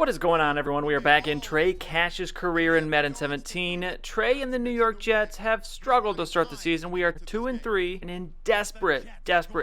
What is going on, everyone? We are back in Trey Cash's career in Madden 17. Trey and the New York Jets have struggled to start the season. We are 2-3 and in desperate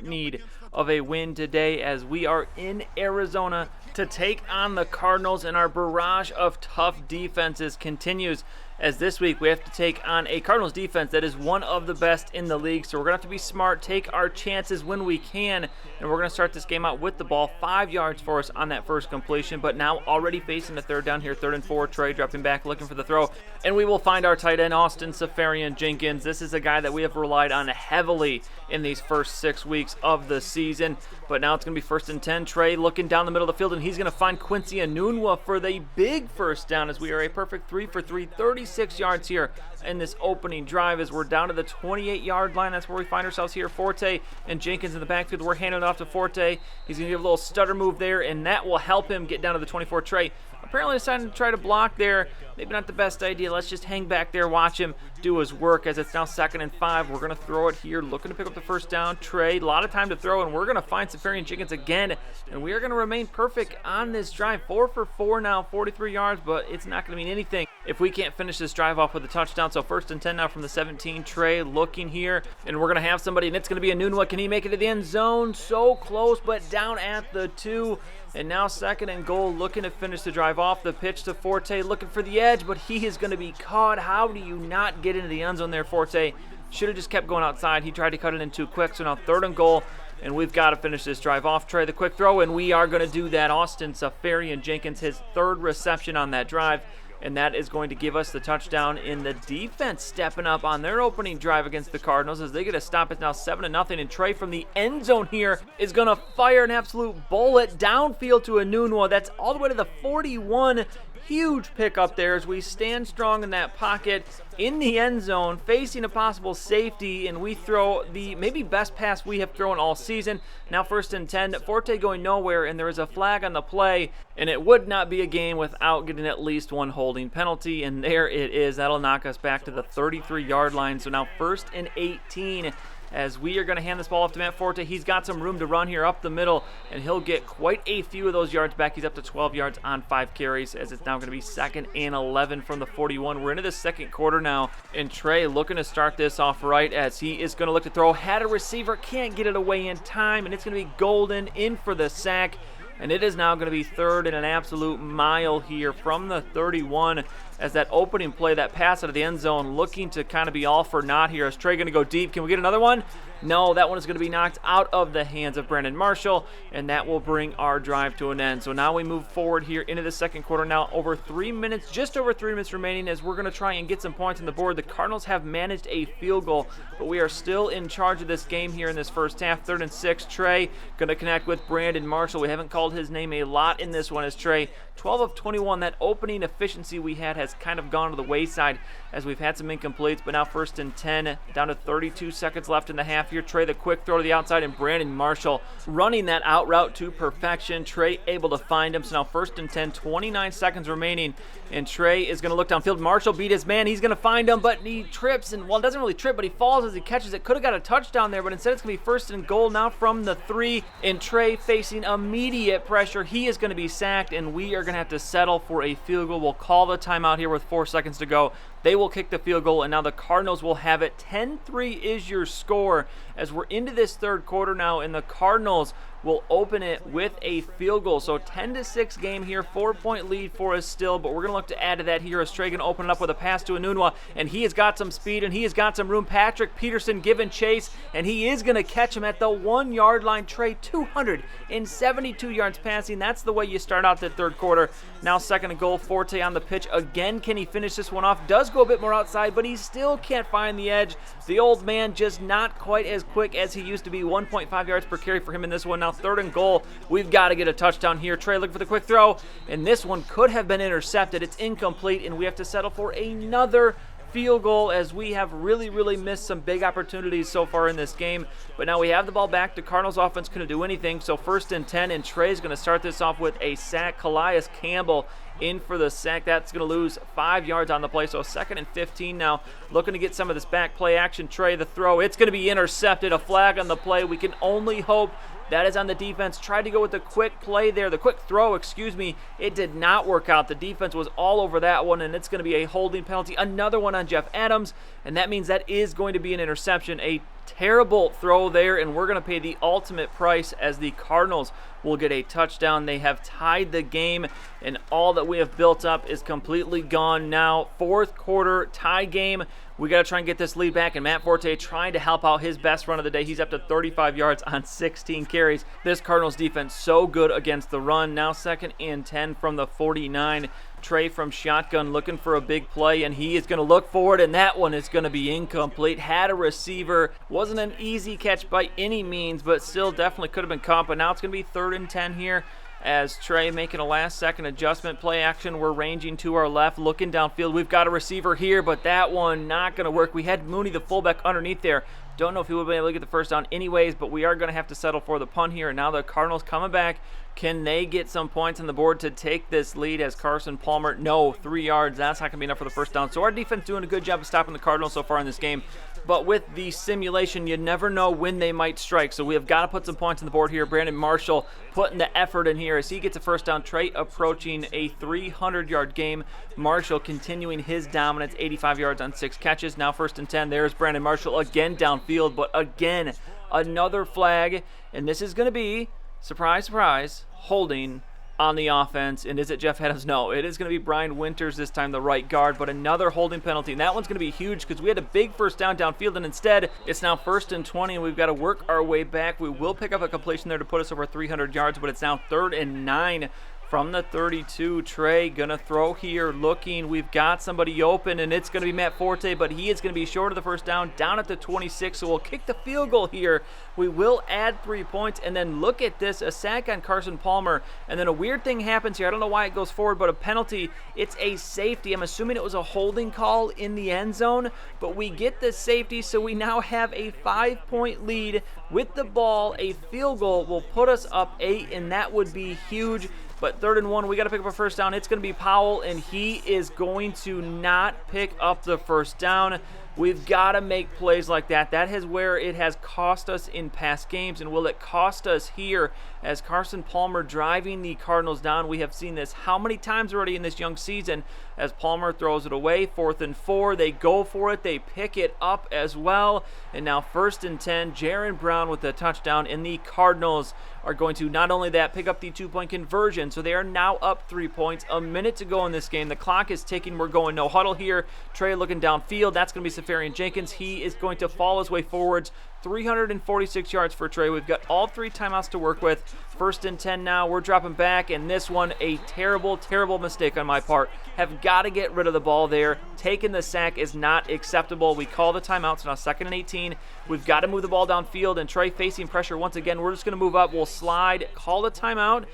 need of a win today as we are in Arizona to take on the Cardinals, and our barrage of tough defenses continues as this week we have to take on a Cardinals defense that is one of the best in the league. So we're going to have to be smart, take our chances when we can, and we're going to start this game out with the ball. 5 yards for us on that first completion, but now already facing the third down here, 3rd and 4. Trey dropping back, looking for the throw, and we will find our tight end, Austin Seferian-Jenkins. This is a guy that we have relied on heavily in these first 6 weeks of the season, but now it's going to be 1st and 10. Trey looking down the middle of the field, and he's going to find Quincy Enunwa for the big first down as we are a perfect 3 for 3, 36 yards here in this opening drive as we're down to the 28-yard line. That's where we find ourselves here. Forte and Jenkins in the backfield. We're handing it off to Forte. He's going to give a little stutter move there, and that will help him get down to the 24. Trey apparently decided to try to block there. Maybe not the best idea. Let's just hang back there, watch him do his work as it's now 2nd and 5. We're going to throw it here, looking to pick up the first down. Trey, a lot of time to throw, and we're going to find Seferian-Jenkins again, and we are going to remain perfect on this drive. 4 for 4 now, 43 yards, but it's not going to mean anything if we can't finish this drive off with a touchdown. So 1st and 10 now from the 17. Trey looking here, and we're going to have somebody, and it's going to be Enunwa. Can he make it to the end zone? So close, but down at the 2. And now 2nd and goal, looking to finish the drive off. The pitch to Forte, looking for the edge, but he is going to be caught. How do you not get into the end zone there, Forte? Should have just kept going outside. He tried to cut it in too quick, so now 3rd and goal, and we've got to finish this drive off. Trey, the quick throw, and we are going to do that. Austin Seferian-Jenkins, his 3rd reception on that drive, and that is going to give us the touchdown. In the defense stepping up on their opening drive against the Cardinals as they get a stop. It's now 7-0, and Trey from the end zone here is going to fire an absolute bullet downfield to Enunwa. That's all the way to the 41. Huge pick up there as we stand strong in that pocket in the end zone, facing a possible safety, and we throw the maybe best pass we have thrown all season. Now 1st and 10, Forte going nowhere, and there is a flag on the play, and it would not be a game without getting at least one holding penalty, and there it is. That'll knock us back to the 33-yard line. So now 1st and 18 as we are going to hand this ball off to Matt Forte. He's got some room to run here up the middle, and he'll get quite a few of those yards back. He's up to 12 yards on 5 carries as it's now going to be 2nd and 11 from the 41. We're into the second quarter now, and Trey looking to start this off right as he is going to look to throw. Had a receiver, can't get it away in time, and it's going to be Golden in for the sack. And it is now going to be 3rd and an absolute mile here from the 31 as that opening play, that pass out of the end zone, looking to kind of be all for naught here. Is Trey going to go deep? Can we get another one? No, that one is going to be knocked out of the hands of Brandon Marshall, and that will bring our drive to an end. So now we move forward here into the second quarter. Now over 3 minutes, just over 3 minutes remaining as we're going to try and get some points on the board. The Cardinals have managed a field goal, but we are still in charge of this game here in this first half. 3rd and 6, Trey going to connect with Brandon Marshall. We haven't called his name a lot in this one as Trey, 12 of 21. That opening efficiency we had has kind of gone to the wayside as we've had some incompletes, but now 1st and 10, down to 32 seconds left in the half here. Trey, the quick throw to the outside, and Brandon Marshall running that out route to perfection. Trey able to find him. So now 1st and 10, 29 seconds remaining, and Trey is going to look downfield. Marshall beat his man. He's going to find him, but he trips, and well, doesn't really trip, but he falls as he catches it. Could have got a touchdown there, but instead it's going to be 1st and goal now from the 3, and Trey facing immediate pressure. He is going to be sacked, and we are going to have to settle for a field goal. We'll call the timeout here with 4 seconds to go. They will kick the field goal, and now the Cardinals will have it. 10-3 is your score as we're into this third quarter now, and the Cardinals will open it with a field goal. So 10-6 game here, 4-point lead for us still, but we're going to look to add to that here as Trey going to open it up with a pass to Enunwa, and he has got some speed and he has got some room. Patrick Peterson giving chase, and he is going to catch him at the 1-yard line. Trey, 272 yards passing. That's the way you start out the third quarter. Now 2nd and goal, Forte on the pitch again. Can he finish this one off? Does go a bit more outside, but he still can't find the edge. The old man just not quite as quick as he used to be. 1.5 yards per carry for him in this one. Now 3rd and goal. We've got to get a touchdown here. Trey looking for the quick throw, and this one could have been intercepted. It's incomplete, and we have to settle for another field goal as we have really missed some big opportunities so far in this game. But now we have the ball back. The Cardinals offense couldn't do anything, so 1st and 10, and Trey's going to start this off with a sack. Calais Campbell in for the sack. That's going to lose 5 yards on the play, so 2nd and 15 now. Looking to get some of this back play action. Trey, the throw. It's going to be intercepted. A flag on the play. We can only hope that is on the defense. Tried to go with the quick play there, the quick throw, excuse me. It did not work out. The defense was all over that one, and it's going to be a holding penalty. Another one on Jeff Adams, and that means that is going to be an interception. A terrible throw there, and we're going to pay the ultimate price as the Cardinals will get a touchdown. They have tied the game, and all that we have built up is completely gone now. 4th quarter tie game. We got to try and get this lead back, and Matt Forte trying to help out his best run of the day. He's up to 35 yards on 16 carries. This Cardinals defense so good against the run. Now 2nd and 10 from the 49. Trey from shotgun looking for a big play, and he is going to look for it, and that one is going to be incomplete. Had a receiver. Wasn't an easy catch by any means, but still definitely could have been caught. But now it's going to be 3rd and 10 here as Trey making a last-second adjustment. Play action. We're ranging to our left, looking downfield. We've got a receiver here, but that one not going to work. We had Mooney, the fullback, underneath there. Don't know if he would be able to get the first down anyways, but we are going to have to settle for the punt here. And now the Cardinals coming back. Can they get some points on the board to take this lead as Carson Palmer? No, 3 yards. That's not going to be enough for the first down. So our defense doing a good job of stopping the Cardinals so far in this game. But with the simulation, you never know when they might strike. So we have got to put some points on the board here. Brandon Marshall putting the effort in here as he gets a first down. Trey approaching a 300-yard game. Marshall continuing his dominance, 85 yards on 6 catches. Now 1st and 10. There's Brandon Marshall again downfield, but again, another flag. And this is going to be, surprise, surprise, holding on the offense. And is it Jeff Adams? No, it is going to be Brian Winters this time, the right guard, but another holding penalty. And that one's going to be huge because we had a big first down downfield, and instead it's now 1st and 20, and we've got to work our way back. We will pick up a completion there to put us over 300 yards, but it's now 3rd and 9 from the 32. Trey gonna throw here, looking. We've got somebody open, and it's gonna be Matt Forte, but he is gonna be short of the first down, down at the 26. So we'll kick the field goal here. We will add 3 points, and then look at this, a sack on Carson Palmer, and then a weird thing happens here. I don't know why it goes forward, but a penalty. It's a safety. I'm assuming it was a holding call in the end zone, but we get the safety, so we now have a 5-point lead with the ball. A field goal will put us up 8, and that would be huge. But 3rd and 1, we got to pick up a first down. It's going to be Powell, and he is going to not pick up the first down. We've got to make plays like that. That is where it has cost us in past games, and will it cost us here as Carson Palmer driving the Cardinals down? We have seen this how many times already in this young season as Palmer throws it away. 4th and 4, they go for it. They pick it up as well. And now 1st and 10, Jaron Brown with the touchdown, and the Cardinals are going to not only that, pick up the 2-point conversion. So they are now up 3 points. A minute to go in this game. The clock is ticking. We're going no huddle here. Trey looking downfield. That's going to be Safarian Jenkins. He is going to fall his way forwards. 346 yards for Trey. We've got all 3 timeouts to work with. 1st and 10 now. We're dropping back, and this one, a terrible, terrible mistake on my part. Have got to get rid of the ball there. Taking the sack is not acceptable. We call the timeout, so now 2nd and 18. We've got to move the ball downfield, and Trey facing pressure once again. We're just going to move up. We'll slide, call the timeout.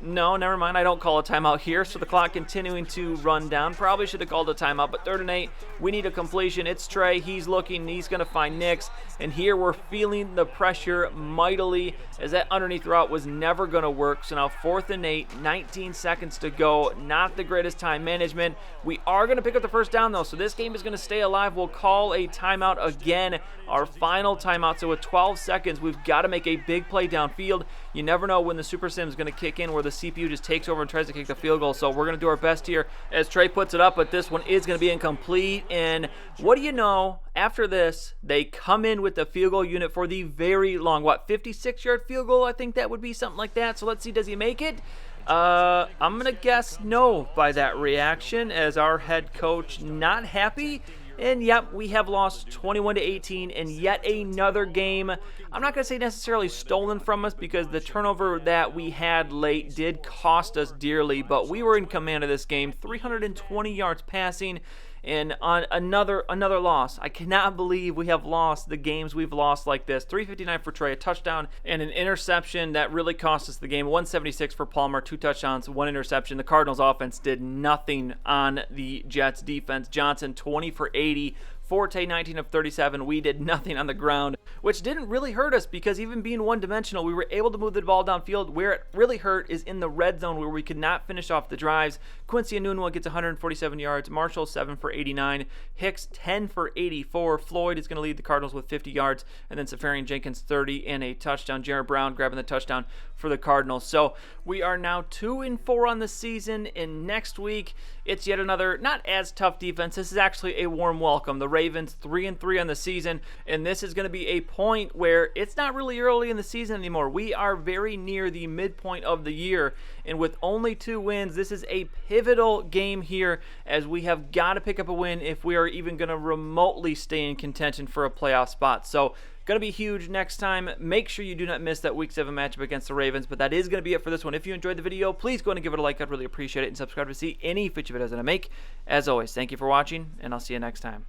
No, never mind. I don't call a timeout here. So the clock continuing to run down. Probably should have called a timeout, but 3rd and 8. We need a completion. It's Trey. He's looking. He's going to find Nix. And here we're feeling the pressure mightily as that underneath route was never going to work. So now 4th and 8, 19 seconds to go. Not the greatest time management. We are going to pick up the first down, though. So this game is going to stay alive. We'll call a timeout again. Our final timeout. So with 12 seconds, we've got to make a big play downfield. You never know when the Super Sim is going to kick in where the CPU just takes over and tries to kick the field goal. So we're going to do our best here as Trey puts it up, but this one is going to be incomplete. And what do you know? After this, they come in with the field goal unit for the very long, 56-yard field goal? I think that would be something like that. So let's see, does he make it? I'm going to guess no by that reaction as our head coach not happy. And yep, we have lost 21-18 in yet another game. I'm not going to say necessarily stolen from us because the turnover that we had late did cost us dearly, but we were in command of this game. 320 yards passing. And on another loss. I cannot believe we have lost the games we've lost like this. 359 for Trey, a touchdown and an interception that really cost us the game. 176 for Palmer, 2 touchdowns, 1 interception. The Cardinals offense did nothing on the Jets defense. Johnson 20 for 80, Forte 19 of 37. We did nothing on the ground, which didn't really hurt us because even being one-dimensional, we were able to move the ball downfield. Where it really hurt is in the red zone where we could not finish off the drives. Quincy Enunwa gets 147 yards. Marshall 7 for 89. Hicks 10 for 84. Floyd is going to lead the Cardinals with 50 yards. And then Safarian Jenkins 30 and a touchdown. Jared Brown grabbing the touchdown for the Cardinals. So we are now 2-4 on the season. And next week, it's yet another not as tough defense. This is actually a warm welcome. The Ravens 3-3 on the season. And this is going to be a point where it's not really early in the season anymore. We are very near the midpoint of the year. And with only 2 wins, this is a pivotal game here as we have got to pick up a win if we are even going to remotely stay in contention for a playoff spot. So going to be huge next time. Make sure you do not miss that Week 7 matchup against the Ravens. But that is going to be it for this one. If you enjoyed the video, please go ahead and give it a like. I'd really appreciate it. And subscribe to see any future videos that I make. As always, thank you for watching, and I'll see you next time.